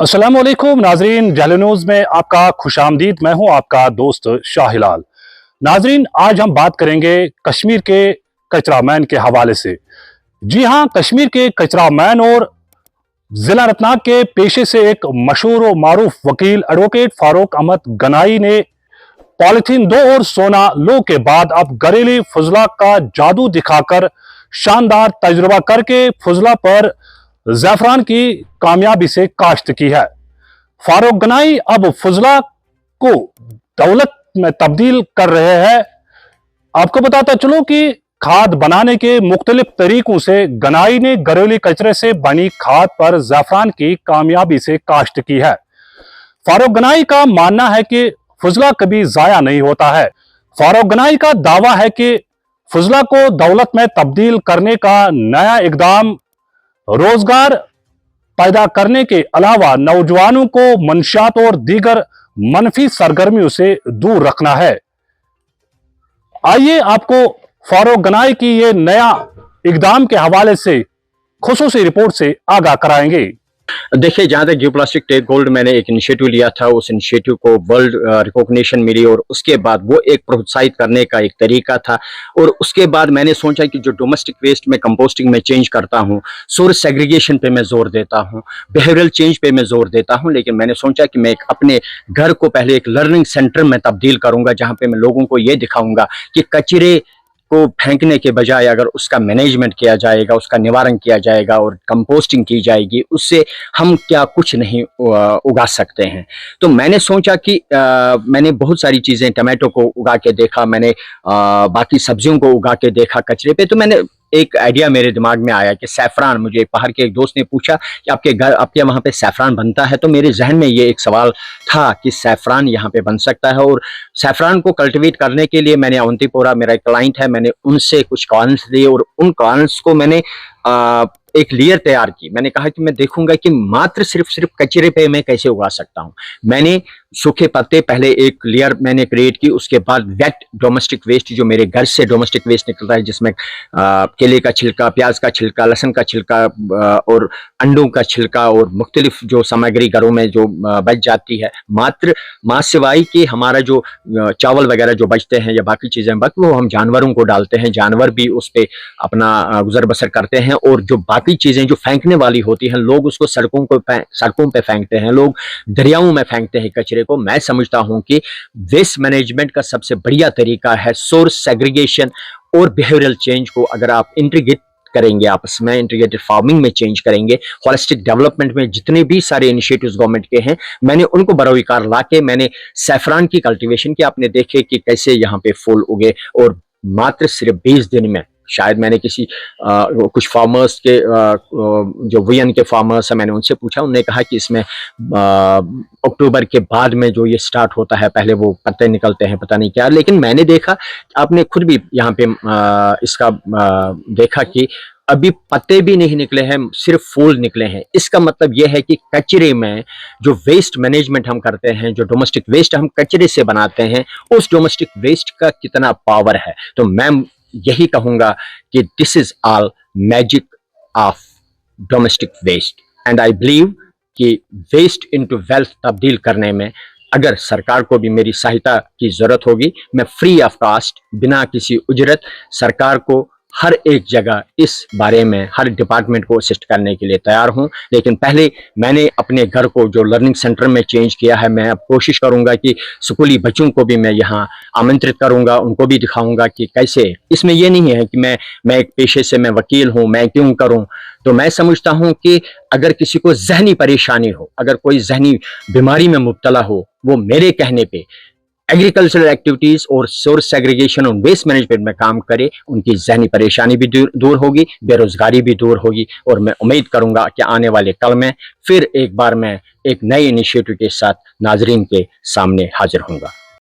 अस्सलाम वालेकुम नाजरीन, जालो न्यूज़ में आपका खुशामदीद। मैं हूं आपका दोस्त शाहिलाल। नाजरीन, आज हम बात करेंगे कश्मीर के कचरा मैन के हवाले से। जी हां, कश्मीर के कचरा मैन और जिला अनंतनाग के पेशे से एक मशहूर और मारूफ वकील एडवोकेट फारूक अहमद गनाई ने पॉलिथीन 2 और सोना लो के बाद अब घरेलू फजला का जादू दिखाकर शानदार तजुर्बा करके फजला पर ज़ैफ़रान की कामयाबी से काश्त की है। फारूक गनाई अब फजला को दौलत में तब्दील कर रहे हैं। आपको बताता चलो कि खाद बनाने के मुख्तलिफ तरीकों से गनाई ने घरेलू कचरे से बनी खाद पर ज़ैफ़रान की कामयाबी से काश्त की है। फारूक गनाई का मानना है कि फजला कभी ज़ाया नहीं होता है। फारूक गनाई का दावा है कि फजला को दौलत में तब्दील करने का नया इकदाम रोजगार पैदा करने के अलावा नौजवानों को मंशियात और दीगर मनफी सरगर्मियों से दूर रखना है। आइए आपको फारूक गनाई की ये नया इकदाम के हवाले से खुसूसी रिपोर्ट से आगाह कराएंगे। देखिए, जहाँ तक जियोप्लास्टिक टेक गोल्ड मैंने एक इनिशिएटिव लिया था, उस इनिशिएटिव को वर्ल्ड रिकॉग्निशन मिली और उसके बाद वो एक प्रोत्साहित करने का एक तरीका था। और उसके बाद मैंने सोचा कि जो डोमेस्टिक वेस्ट में कंपोस्टिंग में चेंज करता हूँ, सोर्स सेग्रीगेशन पे मैं जोर देता हूँ, बिहेवियरल चेंज पे मैं जोर देता हूँ, लेकिन मैंने सोचा कि मैं अपने घर को पहले एक लर्निंग सेंटर में तब्दील करूँगा, जहाँ पे मैं लोगों को ये दिखाऊँगा कि कचरे को फेंकने के बजाय अगर उसका मैनेजमेंट किया जाएगा, उसका निवारण किया जाएगा और कंपोस्टिंग की जाएगी, उससे हम क्या कुछ नहीं उगा सकते हैं। तो मैंने सोचा कि मैंने बहुत सारी चीज़ें, टमाटो को उगा के देखा, मैंने बाकी सब्जियों को उगा के देखा कचरे पे। तो मैंने एक आइडिया मेरे दिमाग में आया कि सैफरान, मुझे बाहर के एक दोस्त ने पूछा कि आपके वहाँ पे सैफरान बनता है। तो मेरे जहन में ये एक सवाल था कि सैफरान यहाँ पे बन सकता है। और सैफरान को कल्टीवेट करने के लिए मैंने अवंतीपोरा, मेरा एक क्लाइंट है, मैंने उनसे कुछ कॉर्न्स लिए और उन कॉर्न्स को मैंने एक लेयर तैयार की। मैंने कहा कि मैं देखूंगा कि मात्र सिर्फ कचरे पे मैं कैसे उगा सकता हूँ। मैंने सूखे पत्ते पहले एक लेयर मैंने क्रिएट की, उसके बाद वेट डोमेस्टिक वेस्ट, जो मेरे घर से डोमेस्टिक वेस्ट निकलता है, जिसमें केले का छिलका, प्याज का छिलका, लहसुन का छिलका और अंडों का छिलका और मुख्तलिफ जो सामग्री घरों में जो बच जाती है, मात्र माँ सिवाय कि हमारा जो चावल वगैरह जो बचते हैं या बाकी चीज़ें बच, वो हम जानवरों को डालते हैं। जानवर भी उस पर अपना गुजर बसर करते हैं। और जो बाकी चीज़ें जो फेंकने वाली होती हैं, लोग उसको सड़कों पे फेंकते हैं, लोग दरियाओं में फेंकते हैं कचरे को। मैं समझता हूं कि वेस्ट मैनेजमेंट का सबसे बढ़िया तरीका है सोर्स सेग्रीगेशन और बिहेवियरल चेंज को अगर आप इंटीग्रेट करेंगे, आपस में इंटीग्रेटेड फार्मिंग में चेंज करेंगे, होलिस्टिक डेवलपमेंट में जितने भी सारे इनिशिएटिव्स गवर्नमेंट के हैं, मैंने उनको बरोकार लाके मैंने सैफरान की कल्टीवेशन की। आपने देखे कि कैसे यहाँ पे फूल उगे और मात्र सिर्फ 20 दिन में, शायद मैंने किसी कुछ फार्मर्स के जो वीएन के फार्मर्स हैं, मैंने उनसे पूछा, उन्होंने कहा कि इसमें अक्टूबर के बाद में जो ये स्टार्ट होता है, पहले वो पत्ते निकलते हैं, पता नहीं क्या। लेकिन मैंने देखा, आपने खुद भी यहाँ पे इसका देखा कि अभी पत्ते भी नहीं निकले हैं, सिर्फ फूल निकले हैं। इसका मतलब यह है कि कचरे में जो वेस्ट मैनेजमेंट हम करते हैं, जो डोमेस्टिक वेस्ट हम कचरे से बनाते हैं, उस डोमेस्टिक वेस्ट का कितना पावर है। तो मैं यही कहूंगा कि this is all magic of domestic waste and I believe कि वेस्ट इनटू वेल्थ तब्दील करने में अगर सरकार को भी मेरी सहायता की जरूरत होगी, मैं फ्री ऑफ कॉस्ट, बिना किसी उजरत, सरकार को हर एक जगह इस बारे में हर डिपार्टमेंट को असिस्ट करने के लिए तैयार हूं। लेकिन पहले मैंने अपने घर को जो लर्निंग सेंटर में चेंज किया है, मैं अब कोशिश करूंगा कि स्कूली बच्चों को भी मैं यहाँ आमंत्रित करूंगा, उनको भी दिखाऊंगा कि कैसे। इसमें यह नहीं है कि मैं एक पेशे से मैं वकील हूं, मैं क्यों करूं। तो मैं समझता हूं कि अगर किसी को जहनी परेशानी हो, अगर कोई जहनी बीमारी में मुब्तला हो, वो मेरे कहने पे एग्रीकल्चरल एक्टिविटीज और सोर्स सेग्रीगेशन और वेस्ट मैनेजमेंट में काम करे, उनकी जहनी परेशानी भी दूर होगी, बेरोजगारी भी दूर होगी। और मैं उम्मीद करूंगा कि आने वाले कल में फिर एक बार मैं एक नए इनिशिएटिव के साथ नाजरीन के सामने हाजिर होऊंगा।